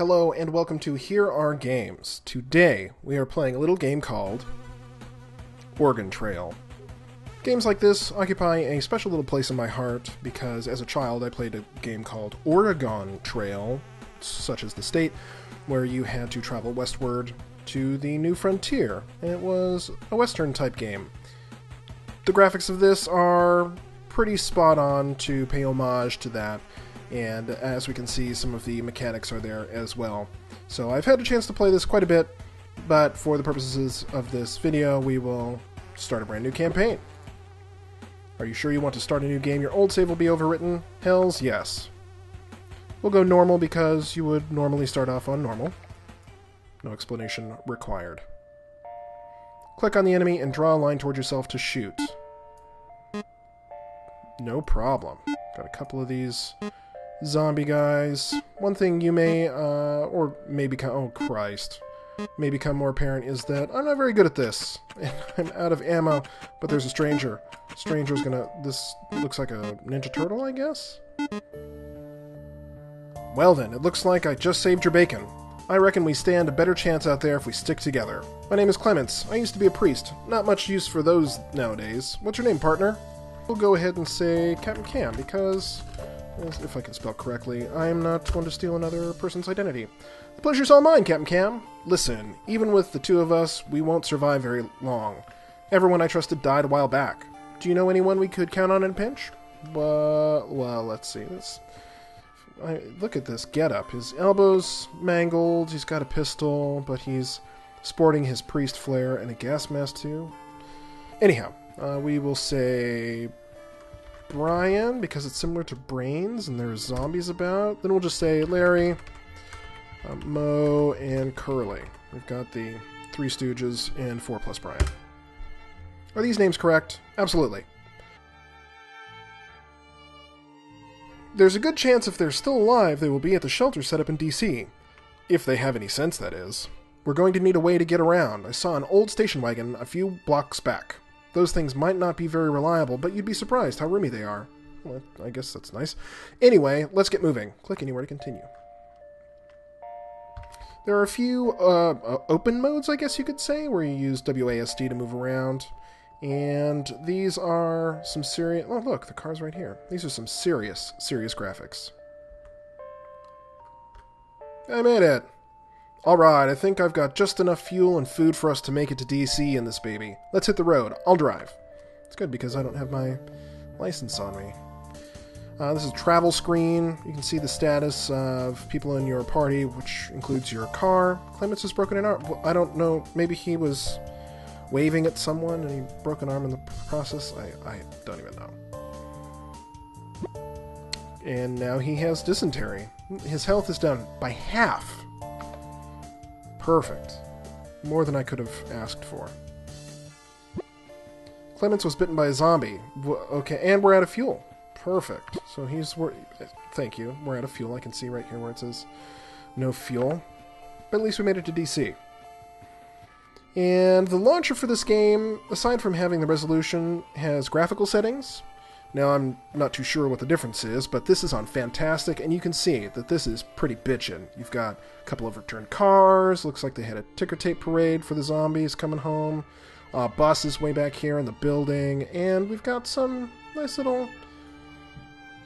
Hello and welcome to Here Are Games. Today we are playing a little game called Oregon Trail. Games like this occupy a special little place in my heart because as a child I played a game called Oregon Trail, such as the state, where you had to travel westward to the new frontier, and it was a western type game. The graphics of this are pretty spot on to pay homage to that, and as we can see, some of the mechanics are there as well. So I've had a chance to play this quite a bit, but for the purposes of this video, we will start a brand new campaign. Are you sure you want to start a new game? Your old save will be overwritten? Hells yes. We'll go normal because you would normally start off on normal. No explanation required. Click on the enemy and draw a line toward yourself to shoot. No problem. Got a couple of these zombie guys. One thing you may, or may become, oh Christ, may become more apparent is that I'm not very good at this. I'm out of ammo, but there's a stranger. Stranger's gonna, this looks like a Ninja Turtle, I guess? Well then, it looks like I just saved your bacon. I reckon we stand a better chance out there if we stick together. My name is Clements. I used to be a priest. Not much use for those nowadays. What's your name, partner? We'll go ahead and say Captain Cam, because, if I can spell correctly, I am not going to steal another person's identity. The pleasure's all mine, Captain Cam. Listen, even with the two of us, we won't survive very long. Everyone I trusted died a while back. Do you know anyone we could count on in a pinch? Well, let's see. Look at this getup. His elbows mangled, he's got a pistol, but he's sporting his priest flare and a gas mask too. Anyhow, we will say Brian, because it's similar to Brains and there's zombies about. Then we'll just say Larry, Mo, and Curly. We've got the Three Stooges and 4 plus Brian. Are these names correct? Absolutely. There's a good chance if they're still alive they will be at the shelter set up in DC. If they have any sense, that is. We're going to need a way to get around. I saw an old station wagon a few blocks back. Those things might not be very reliable, but you'd be surprised how roomy they are. Well, I guess that's nice. Anyway, let's get moving. Click anywhere to continue. There are a few open modes, I guess you could say, where you use WASD to move around. And these are some serious... Oh, look, the car's right here. These are some serious graphics. I made it! Alright, I think I've got just enough fuel and food for us to make it to DC in this baby. Let's hit the road. I'll drive. It's good because I don't have my license on me. This is a travel screen. You can see the status of people in your party, which includes your car. Clements has broken an arm. Well, I don't know. Maybe he was waving at someone and he broke an arm in the process. I don't even know. And now he has dysentery. His health is down by half. Perfect. More than I could have asked for. Clements was bitten by a zombie. Okay, and we're out of fuel. Perfect. So thank you. We're out of fuel. I can see right here where it says no fuel. But at least we made it to DC. And the launcher for this game, aside from having the resolution, has graphical settings. Now, I'm not too sure what the difference is, but this is on Fantastic, and you can see that this is pretty bitchin'. You've got a couple of returned cars, looks like they had a ticker tape parade for the zombies coming home, buses way back here in the building, and we've got some nice little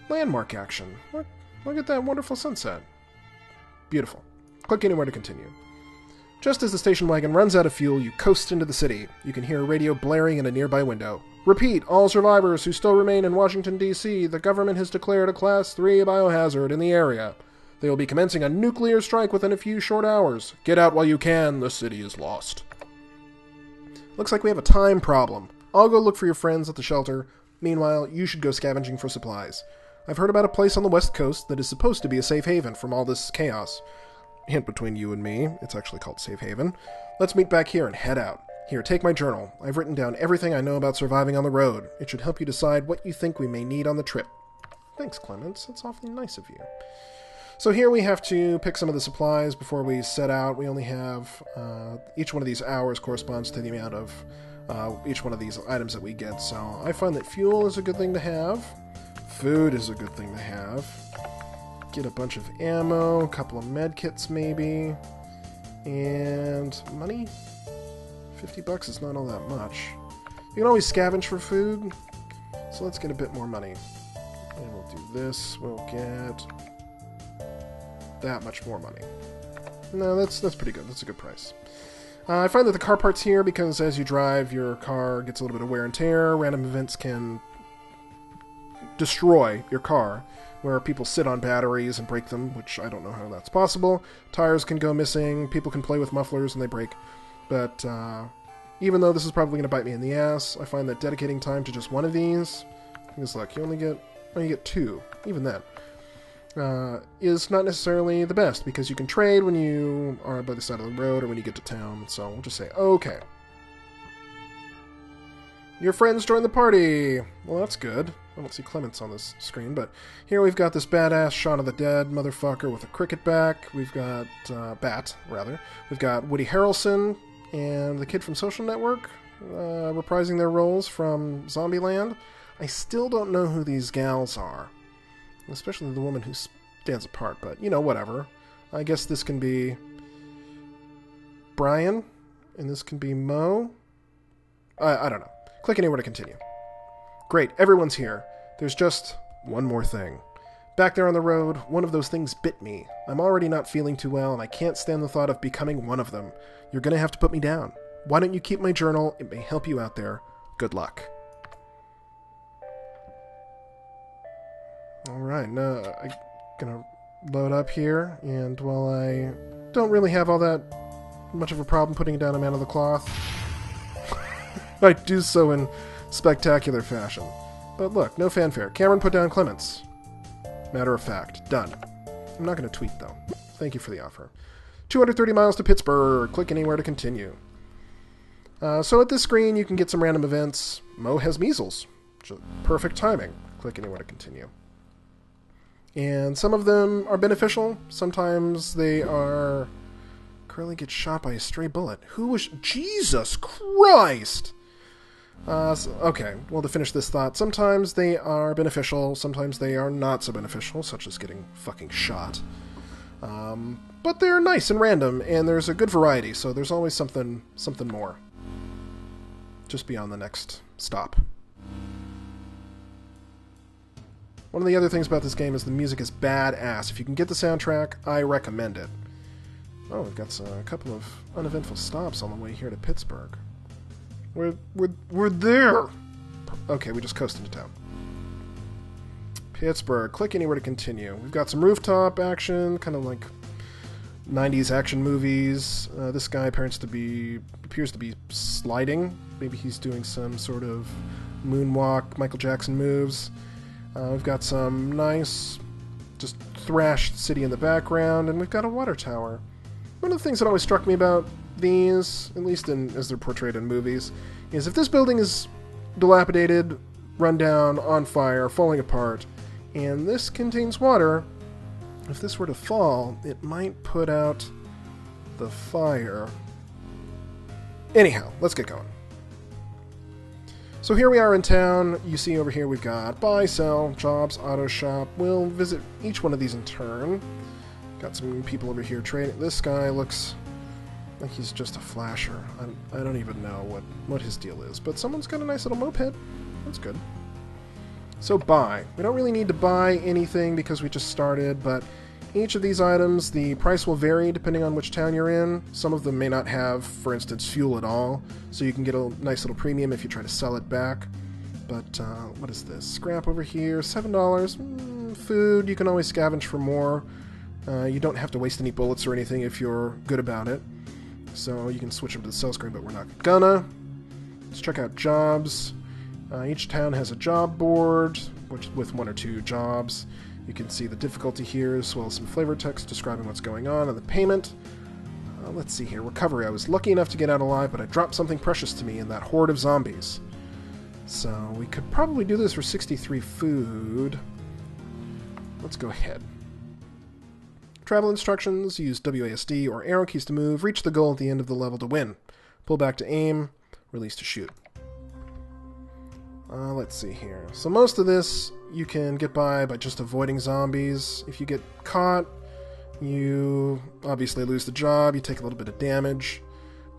landmark action. Look at that wonderful sunset. Beautiful. Click anywhere to continue. Just as the station wagon runs out of fuel, you coast into the city. You can hear a radio blaring in a nearby window. Repeat, all survivors who still remain in Washington, D.C., the government has declared a Class 3 biohazard in the area. They will be commencing a nuclear strike within a few short hours. Get out while you can, the city is lost. Looks like we have a time problem. I'll go look for your friends at the shelter. Meanwhile, you should go scavenging for supplies. I've heard about a place on the west coast that is supposed to be a safe haven from all this chaos. Hint between you and me, it's actually called Safe Haven. Let's meet back here and head out. Here, take my journal. I've written down everything I know about surviving on the road. It should help you decide what you think we may need on the trip. Thanks, Clements. That's awfully nice of you. So here we have to pick some of the supplies before we set out. We only have... each one of these hours corresponds to the amount of each one of these items that we get. So I find that fuel is a good thing to have. Food is a good thing to have. get a bunch of ammo, a couple of med kits maybe, and money? 50 bucks is not all that much. You can always scavenge for food, so let's get a bit more money. And we'll do this, we'll get that much more money. No, that's pretty good, that's a good price. I find that the car part's here because as you drive, your car gets a little bit of wear and tear. Random events can destroy your car, where people sit on batteries and break them, which I don't know how that's possible. Tires can go missing, people can play with mufflers and they break. But even though this is probably going to bite me in the ass, I find that dedicating time to just one of these, because look, you only get 2, even then, is not necessarily the best, because you can trade when you are by the side of the road or when you get to town, so we'll just say, okay. Your friends join the party! Well, that's good. I don't see Clements on this screen, but here we've got this badass Shaun of the Dead motherfucker with a cricket back. We've got, bat, rather. We've got Woody Harrelson and the kid from Social Network, reprising their roles from Zombieland. I still don't know who these gals are. Especially the woman who stands apart, but, you know, whatever. I guess this can be Brian, and this can be Mo. I don't know. Click anywhere to continue. Great, everyone's here. There's just one more thing. Back there on the road, one of those things bit me. I'm already not feeling too well, and I can't stand the thought of becoming one of them. You're gonna have to put me down. Why don't you keep my journal? It may help you out there. Good luck. Alright, now I'm gonna load up here, and while I don't really have all that much of a problem putting down a man of the cloth, I do so in spectacular fashion. But look, no fanfare. Cameron put down Clements. Matter of fact, done. I'm not going to tweet, though. Thank you for the offer. 230 miles to Pittsburgh. Click anywhere to continue. So at this screen, you can get some random events. Mo has measles. Perfect timing. Click anywhere to continue. And some of them are beneficial. Sometimes they are... Curly gets shot by a stray bullet. Who was... Jesus Christ! Okay, well, to finish this thought, sometimes they are beneficial, sometimes they are not so beneficial, such as getting fucking shot. But they're nice and random, and there's a good variety, so there's always something more. Just beyond the next stop. One of the other things about this game is the music is badass. If you can get the soundtrack, I recommend it. Oh, we've got a couple of uneventful stops on the way here to Pittsburgh. We're there! Okay, we just coasted to town. Pittsburgh. Click anywhere to continue. We've got some rooftop action, kind of like 90s action movies. This guy appears to be sliding. Maybe he's doing some sort of moonwalk, Michael Jackson moves. We've got some nice, just thrashed city in the background, and we've got a water tower. One of the things that always struck me about these, at least as they're portrayed in movies, is if this building is dilapidated, run down, on fire, falling apart, and this contains water, if this were to fall, it might put out the fire. Anyhow, let's get going. So here we are in town. You see over here we've got buy, sell, jobs, auto shop. We'll visit each one of these in turn. Got some people over here trading. This guy looks like he's just a flasher. I don't even know what his deal is, but someone's got a nice little moped. That's good. So buy. We don't really need to buy anything because we just started, but each of these items, the price will vary depending on which town you're in. Some of them may not have, for instance, fuel at all, so you can get a nice little premium if you try to sell it back. But, what is this? Scrap over here, $7. Food, you can always scavenge for more. You don't have to waste any bullets or anything if you're good about it. So you can switch them to the sell screen, but we're not gonna. Let's check out jobs. Each town has a job board with 1 or 2 jobs. You can see the difficulty here, as well as some flavor text describing what's going on and the payment. Let's see here. Recovery. I was lucky enough to get out alive, but I dropped something precious to me in that horde of zombies. So we could probably do this for 63 food. Let's go ahead. Travel instructions. Use WASD or arrow keys to move. Reach the goal at the end of the level to win. Pull back to aim. Release to shoot. Let's see here. So most of this you can get by just avoiding zombies. If you get caught, you obviously lose the job, you take a little bit of damage.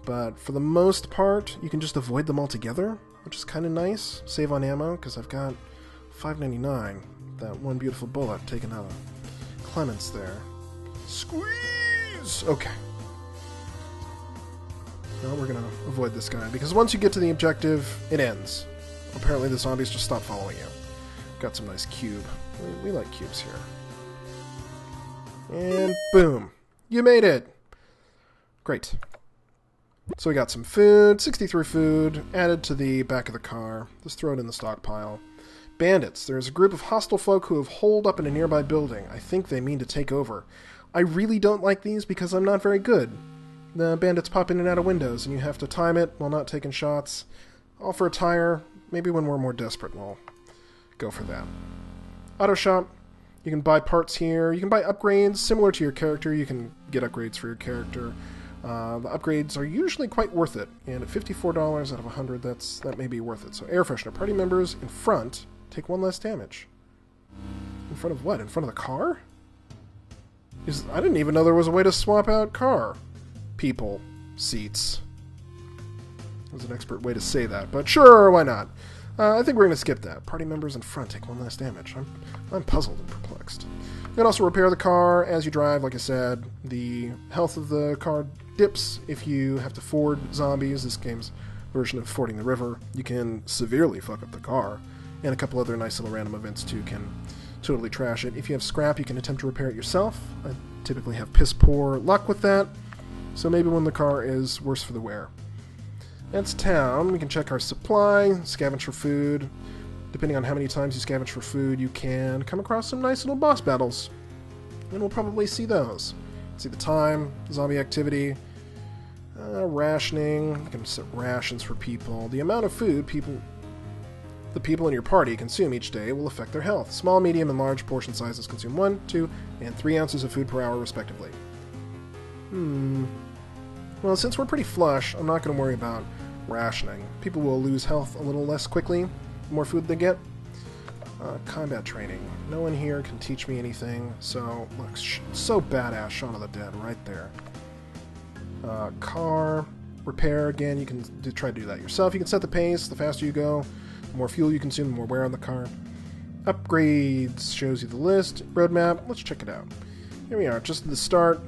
But for the most part, you can just avoid them altogether, which is kind of nice. Save on ammo, because I've got $5.99. That one beautiful bullet taken out of Clements there. Squeeze! Okay. Now we're going to avoid this guy, because once you get to the objective, it ends. Apparently the zombies just stop following you. Got some nice cube. We like cubes here. And boom. You made it! Great. So we got some food, 63 food, added to the back of the car. Just throw it in the stockpile. Bandits. There's a group of hostile folk who have holed up in a nearby building. I think they mean to take over. I really don't like these because I'm not very good. The bandits pop in and out of windows, and you have to time it while not taking shots. All for a tire. Maybe when we're more desperate, we'll go for that. Auto shop. You can buy parts here. You can buy upgrades similar to your character. You can get upgrades for your character. The upgrades are usually quite worth it, and at $54 out of 100, that may be worth it. So air freshener. Party members in front take 1 less damage. In front of what? In front of the car? I didn't even know there was a way to swap out car people seats. That was an expert way to say that, but sure, why not? I think we're going to skip that. Party members in front take 1 less damage. I'm puzzled and perplexed. You can also repair the car as you drive. Like I said, the health of the car dips if you have to ford zombies. This game's version of fording the river. You can severely fuck up the car. And a couple other nice little random events, too, can totally trash it. If you have scrap, you can attempt to repair it yourself. I typically have piss poor luck with that. So maybe when the car is worse for the wear. That's town. We can check our supply, scavenge for food. Depending on how many times you scavenge for food, you can come across some nice little boss battles. And we'll probably see those. See the time, zombie activity, rationing. You can set rations for people. The amount of food the people in your party consume each day will affect their health. Small, medium, and large portion sizes consume 1, 2, and 3 ounces of food per hour, respectively. Well, since we're pretty flush, I'm not going to worry about rationing. People will lose health a little less quickly the more food they get. Combat training. No one here can teach me anything, so look, so badass, Shaun of the Dead right there. Car repair, again, you can try to do that yourself. You can set the pace. The faster you go, the more fuel you consume, the more wear on the car. Upgrades shows you the list. Roadmap, let's check it out. Here we are, just at the start.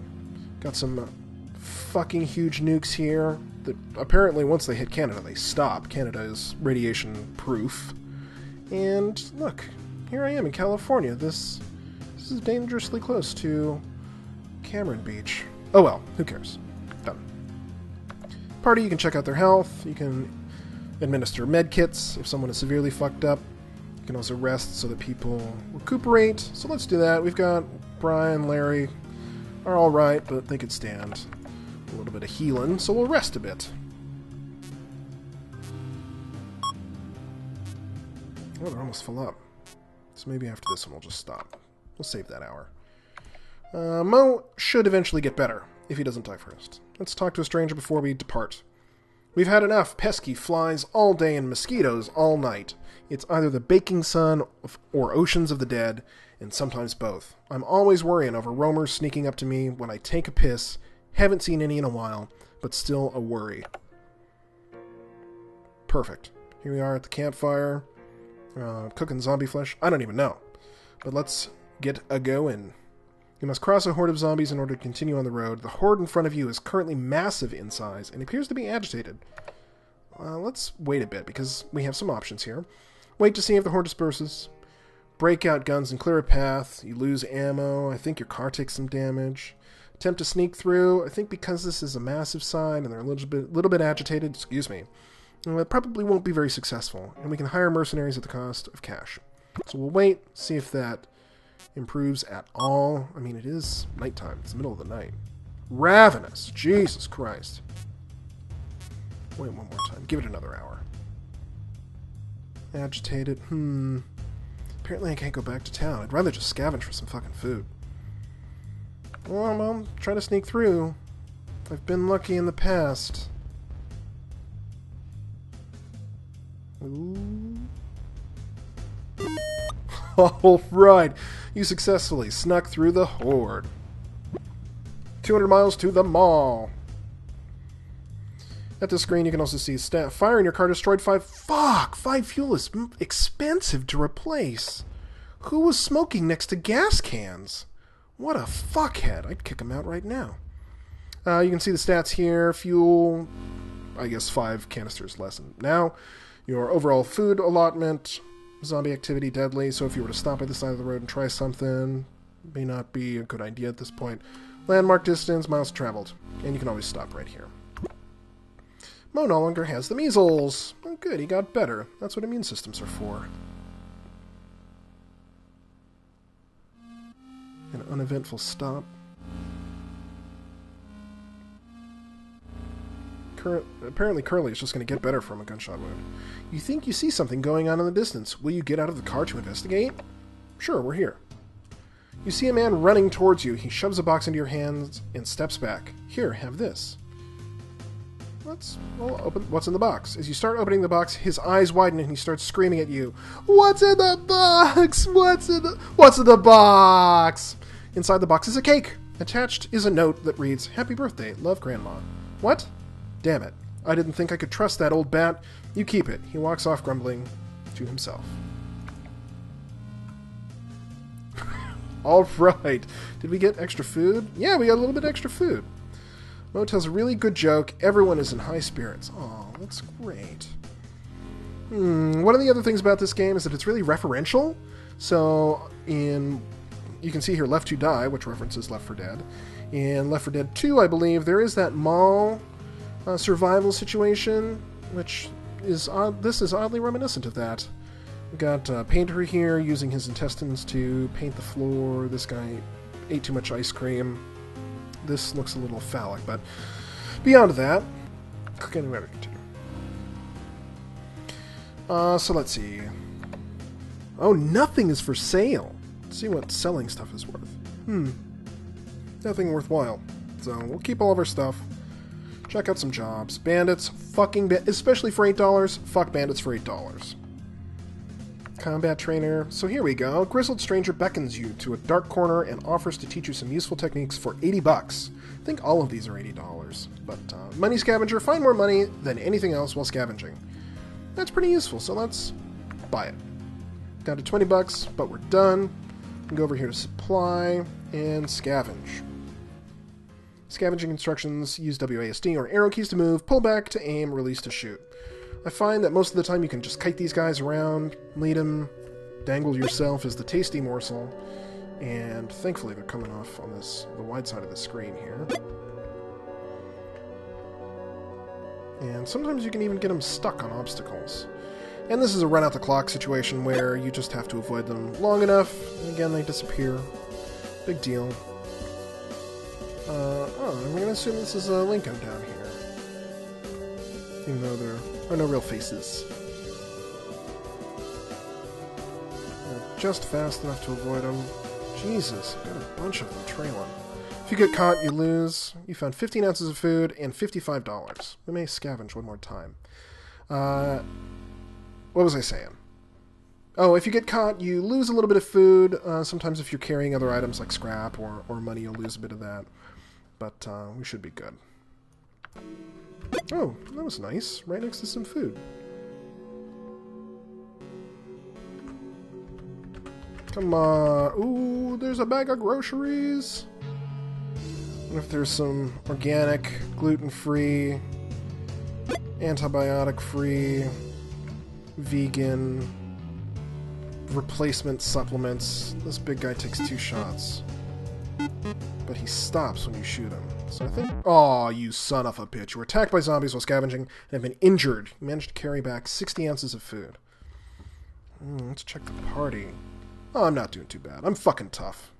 Got some fucking huge nukes here that apparently once they hit Canada, they stop. Canada is radiation proof. And look, here I am in California. This is dangerously close to Cameron Beach. Oh well, who cares? Done. Party, you can check out their health. You can administer med kits if someone is severely fucked up. You can also rest so that people recuperate. So let's do that. We've got Brian, Larry, are alright, but they could stand a little bit of healing, so we'll rest a bit. Oh, they're almost full up. So maybe after this one we'll just stop. We'll save that hour. Mo should eventually get better, if he doesn't die first. Let's talk to a stranger before we depart. We've had enough pesky flies all day and mosquitoes all night. It's either the baking sun or oceans of the dead, and sometimes both. I'm always worrying over roamers sneaking up to me when I take a piss. Haven't seen any in a while, but still a worry. Perfect. Here we are at the campfire, cooking zombie flesh. I don't even know. But let's get a-going. You must cross a horde of zombies in order to continue on the road. The horde in front of you is currently massive in size and appears to be agitated. Let's wait a bit, because we have some options here. Wait to see if the horde disperses. Break out guns and clear a path. You lose ammo. I think your car takes some damage. Attempt to sneak through. I think because this is a massive sign and they're a little bit agitated, it probably won't be very successful. And we can hire mercenaries at the cost of cash. So we'll wait, see if that improves at all. I mean, it is nighttime. It's the middle of the night. Ravenous. Jesus Christ. Wait one more time. Give it another hour. Agitated. Apparently I can't go back to town. I'd rather just scavenge for some fucking food. Well, I'll try to sneak through. I've been lucky in the past. Ooh. All right. You successfully snuck through the horde. 200 miles to the mall. At the screen, you can also see fire in your car destroyed 5... Fuck! 5 fuel is expensive to replace. Who was smoking next to gas cans? What a fuckhead. I'd kick him out right now. You can see the stats here. Fuel, I guess 5 canisters less than now. Your overall food allotment, zombie activity deadly. So if you were to stop at the side of the road and try something, may not be a good idea at this point. Landmark distance, miles traveled. And you can always stop right here. Mo no longer has the measles. Oh, good, he got better. That's what immune systems are for. An uneventful stop. Apparently Curly is just going to get better from a gunshot wound. You think you see something going on in the distance. Will you get out of the car to investigate? Sure, we're here. You see a man running towards you. He shoves a box into your hands and steps back. Here, have this. What's in the box? As you start opening the box, his eyes widen and he starts screaming at you. What's in the box? What's in the box? Inside the box is a cake. Attached is a note that reads, Happy birthday, love Grandma. What? Damn it. I didn't think I could trust that old bat. You keep it. He walks off grumbling to himself. All right. Did we get extra food? Yeah, we got a little bit extra food. Mo tells a really good joke. Everyone is in high spirits. Oh, that's great. One of the other things about this game is that it's really referential. So, you can see here Left to Die, which references Left 4 Dead. In Left 4 Dead 2, I believe, there is that mall survival situation, which is this is oddly reminiscent of that. We've got a painter here using his intestines to paint the floor. This guy ate too much ice cream. This looks a little phallic, but beyond that, anyway, continue. So let's see. Oh, nothing is for sale. Let's see what selling stuff is worth. Nothing worthwhile. So we'll keep all of our stuff. Check out some jobs. Bandits, especially for $8. Fuck bandits for $8. Combat trainer. So here we go. Grizzled stranger beckons you to a dark corner and offers to teach you some useful techniques for $80. I think all of these are $80. But money scavenger. Find more money than anything else while scavenging. That's pretty useful, so let's buy it. Down to $20, but we're done. We can go over here to supply and scavenge. Scavenging instructions. Use WASD or arrow keys to move, pull back to aim, release to shoot. I find that most of the time you can just kite these guys around, lead them, dangle yourself as the tasty morsel, and thankfully they're coming off on the wide side of the screen here. And sometimes you can even get them stuck on obstacles. And this is a run-out-the-clock situation where you just have to avoid them long enough, and again they disappear. Big deal. I'm going to assume this is Lincoln down here. Even though there are no real faces. Just fast enough to avoid them. Jesus, I've got a bunch of them trailing. If you get caught, you lose. You found 15 ounces of food and $55. We may scavenge one more time. What was I saying? Oh, if you get caught, you lose a little bit of food. Sometimes if you're carrying other items like scrap or money, you'll lose a bit of that. But we should be good. Oh, that was nice. Right next to some food. Come on. Ooh, there's a bag of groceries. I wonder if there's some organic, gluten-free, antibiotic-free, vegan, replacement supplements. This big guy takes 2 shots. But he stops when you shoot him. So I think... Aw, you son of a bitch. You were attacked by zombies while scavenging and have been injured. You managed to carry back 60 ounces of food. Let's check the party. Oh, I'm not doing too bad. I'm fucking tough.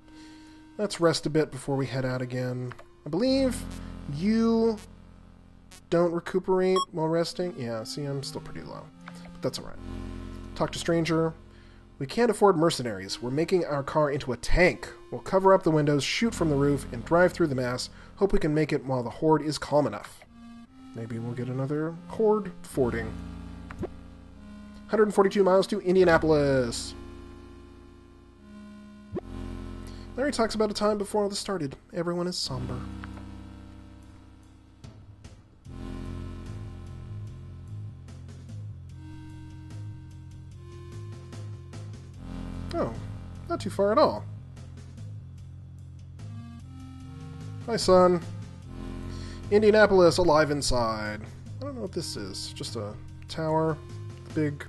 Let's rest a bit before we head out again. I believe you don't recuperate while resting. Yeah, see, I'm still pretty low. But that's alright. Talk to stranger. We can't afford mercenaries. We're making our car into a tank. We'll cover up the windows, shoot from the roof, and drive through the mass. Hope we can make it while the horde is calm enough. Maybe we'll get another horde fording. 142 miles to Indianapolis. Larry talks about a time before all this started. Everyone is somber. Oh, not too far at all. Hi, son. Indianapolis, alive inside. I don't know what this is. Just a tower. Big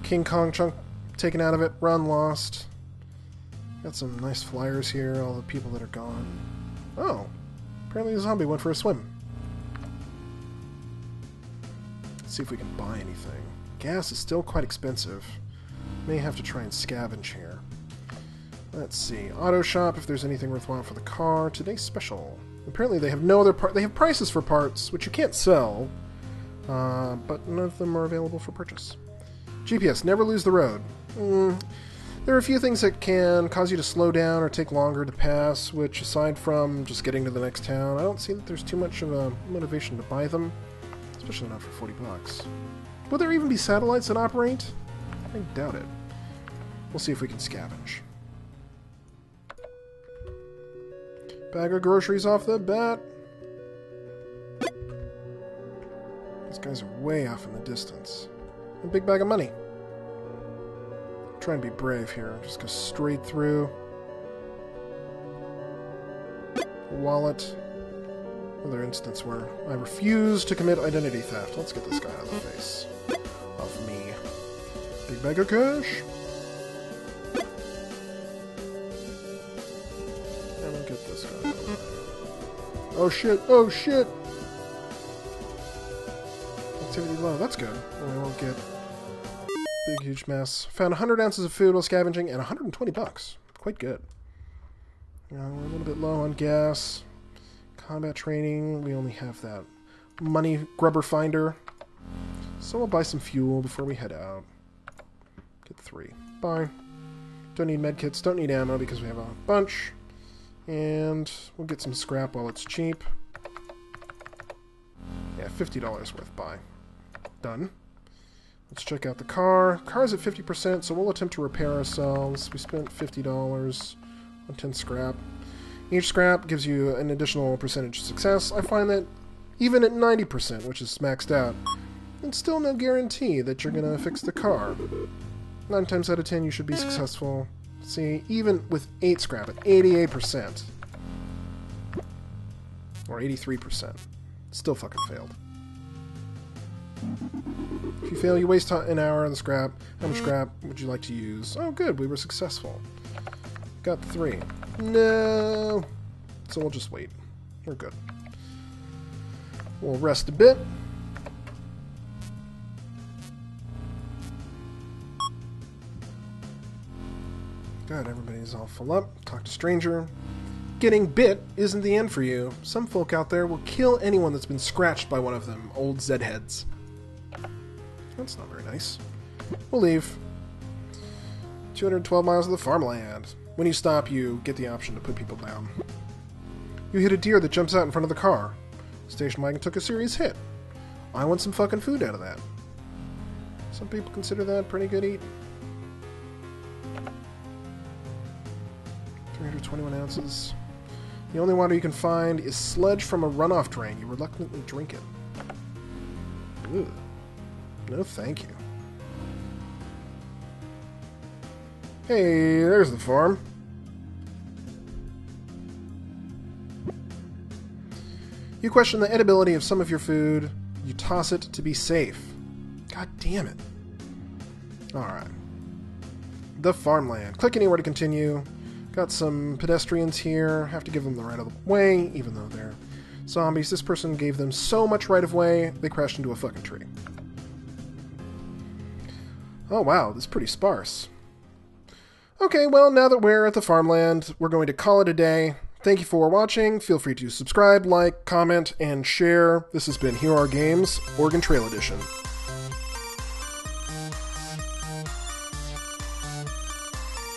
King Kong chunk taken out of it. Run, lost. Got some nice flyers here. All the people that are gone. Oh. Apparently the zombie went for a swim. Let's see if we can buy anything. Gas is still quite expensive. May have to try and scavenge here. Let's see. Auto shop, if there's anything worthwhile for the car. Today's special. Apparently they have no other they have prices for parts, which you can't sell, but none of them are available for purchase. GPS, never lose the road. There are a few things that can cause you to slow down or take longer to pass, which, aside from just getting to the next town, I don't see that there's too much of a motivation to buy them, especially not for 40 bucks. Will there even be satellites that operate? I doubt it. We'll see if we can scavenge. Bag of groceries off the bat. These guys are way off in the distance. A big bag of money. Try and be brave here. Just go straight through. Wallet. Another instance where I refuse to commit identity theft. Let's get this guy out of the face of me. Big bag of cash. And we'll get this guy. Oh shit! Oh shit! Activity low. That's good. We won't get big huge mess. Found 100 ounces of food while scavenging and 120 bucks. Quite good. We're a little bit low on gas. Combat training. We only have that money grubber finder. So we'll buy some fuel before we head out. Get 3. Bye. Don't need medkits. Don't need ammo because we have a bunch. And we'll get some scrap while it's cheap. Yeah, $50 worth. Buy. Done. Let's check out the car. Car's at 50%, so we'll attempt to repair ourselves. We spent $50 on 10 scrap. Each scrap gives you an additional percentage of success. I find that even at 90%, which is maxed out, it's still no guarantee that you're going to fix the car. 9 times out of 10 you should be successful. See, even with 8 scrap at 88%, or 83%, still fucking failed. If you fail, you waste an hour on the scrap. How much scrap would you like to use? Oh, good, we were successful. Got 3. No! So we'll just wait. We're good. We'll rest a bit. Good, everybody's all full up. Talk to stranger. Getting bit isn't the end for you. Some folk out there will kill anyone that's been scratched by one of them old Zed-heads. That's not very nice. We'll leave. 212 miles of the farmland. When you stop, you get the option to put people down. You hit a deer that jumps out in front of the car. Station wagon took a serious hit. I want some fucking food out of that. Some people consider that pretty good eating. 321 ounces. The only water you can find is sludge from a runoff drain. You reluctantly drink it. Ugh. No thank you. Hey, there's the farm. You question the edibility of some of your food. You toss it to be safe. God damn it. Alright. The farmland. Click anywhere to continue. Got some pedestrians here. Have to give them the right of way, even though they're zombies. This person gave them so much right of way, they crashed into a fucking tree. Oh wow, this is pretty sparse. Okay, well, now that we're at the farmland, we're going to call it a day. Thank you for watching. Feel free to subscribe, like, comment, and share. This has been Here Are Games, Oregon Trail Edition.